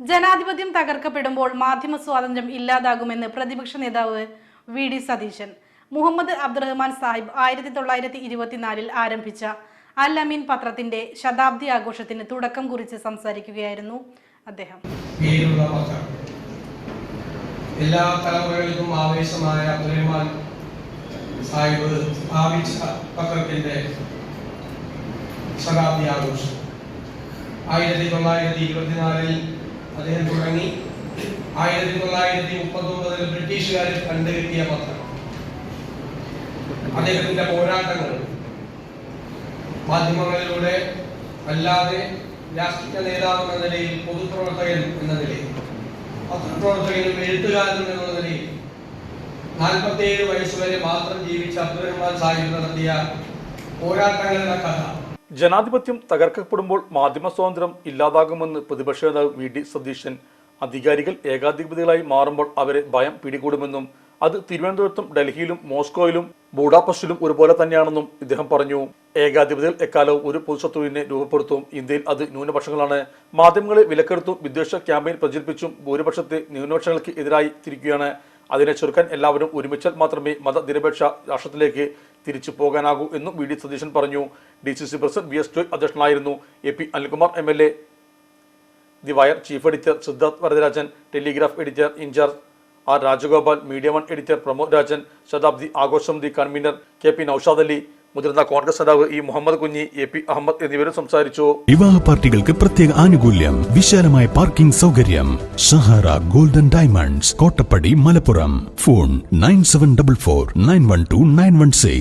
ജനാധിപത്യം തകർക്കപ്പെടുമ്പോൾ മാധ്യമ സ്വാതന്ത്ര്യം ഇല്ലാതാകുമെന്ന് പ്രതിപക്ഷ നേതാവ് വി ഡി സതീശൻ. മുഹമ്മദ് അബ്ദുറഹ്മാൻ സാഹിബ് 1924 ആരംഭിച്ച അൽ അമീൻ പത്രത്തിന്റെ ശതാബ്ദി ആഘോഷത്തിന് തുടക്കം കുറിച്ച് സംസാരിക്കുകയായിരുന്നു അദ്ദേഹം. എല്ലാ തലമുറകൾക്കും ആവേശമായ അബ്ദുറഹ്മാൻ സാഹിബ് സ്ഥാപിച്ച പത്രത്തിന്റെ ശതാബ്ദി ആഘോഷം 1924 അദ്ദേഹം തുടങ്ങി. 1939 ബ്രിട്ടീഷുകാർ കണ്ടുകിട്ടിയ പത്രം, അദ്ദേഹത്തിന്റെ പോരാട്ടങ്ങൾ മാധ്യമങ്ങളിലൂടെ അല്ലാതെ രാഷ്ട്രീയ നേതാവ് എന്ന നിലയിൽ, പൊതുപ്രവർത്തകൻ എന്ന നിലയിൽ, പത്രപ്രവർത്തകനും എഴുത്തുകാരനും എന്ന നിലയിൽ 47 വയസ്സുവരെ മാത്രം ജീവിച്ച അബ്ദുറഹ്മാൻ സാഹിബ് നടത്തിയ പോരാട്ടങ്ങളുടെ കഥ. ജനാധിപത്യം തകർക്കപ്പെടുമ്പോൾ മാധ്യമ സ്വാതന്ത്ര്യം ഇല്ലാതാകുമെന്ന് പ്രതിപക്ഷ നേതാവ് വി ഡി സതീശൻ. അധികാരികൾ ഏകാധിപതികളായി മാറുമ്പോൾ അവരെ ഭയം പിടികൂടുമെന്നും അത് തിരുവനന്തപുരത്തും ഡൽഹിയിലും മോസ്കോയിലും ബുഡാപെസ്റ്റിലും ഒരുപോലെ തന്നെയാണെന്നും ഇദ്ദേഹം പറഞ്ഞു. ഏകാധിപതികൾ എക്കാലവും ഒരു പൊതുശത്രുവിനെ രൂപപ്പെടുത്തും. ഇന്ത്യയിൽ അത് ന്യൂനപക്ഷങ്ങളാണ്. മാധ്യമങ്ങളെ വിലക്കെടുത്തും വിദ്വേഷ ക്യാമ്പയിൻ പ്രചരിപ്പിച്ചും ഭൂരിപക്ഷത്തെ ന്യൂനപക്ഷങ്ങൾക്ക് എതിരായി തിരിക്കുകയാണ്. അതിനെ ചെറുക്കാൻ എല്ലാവരും ഒരുമിച്ചാൽ മാത്രമേ മതനിരപേക്ഷ രാഷ്ട്രത്തിലേക്ക് തിരിച്ചു പോകാനാകൂ എന്നും വി ഡി സതീശൻ പറഞ്ഞു. DCC പ്രസിഡന്റ് VS ജോയ് അധ്യക്ഷനായിരുന്നു. AP Anilkumar MLA, the Wire chief editor Siddharth Varadarajan, Telegraph editor in charge R Rajagopal, media one editor Pramod Rajan, ശതാബ്ദി ആഘോഷ സമിതി കൺവീനർ KP നൌഷാദ് അലി, മുതിർന്ന കോൺഗ്രസ് നേതാവ് E മുഹമ്മദ് കുഞ്ഞി, AP അഹമ്മദ് എന്നിവരും സംസാരിച്ചു. വിവാഹ പാർട്ടികൾക്ക് പ്രത്യേക ആനുകൂല്യം, വിശാലമായ പാർക്കിംഗ് സൗകര്യം. Sahara golden diamonds, Kottappadi, Malappuram. Phone 9744 912 916.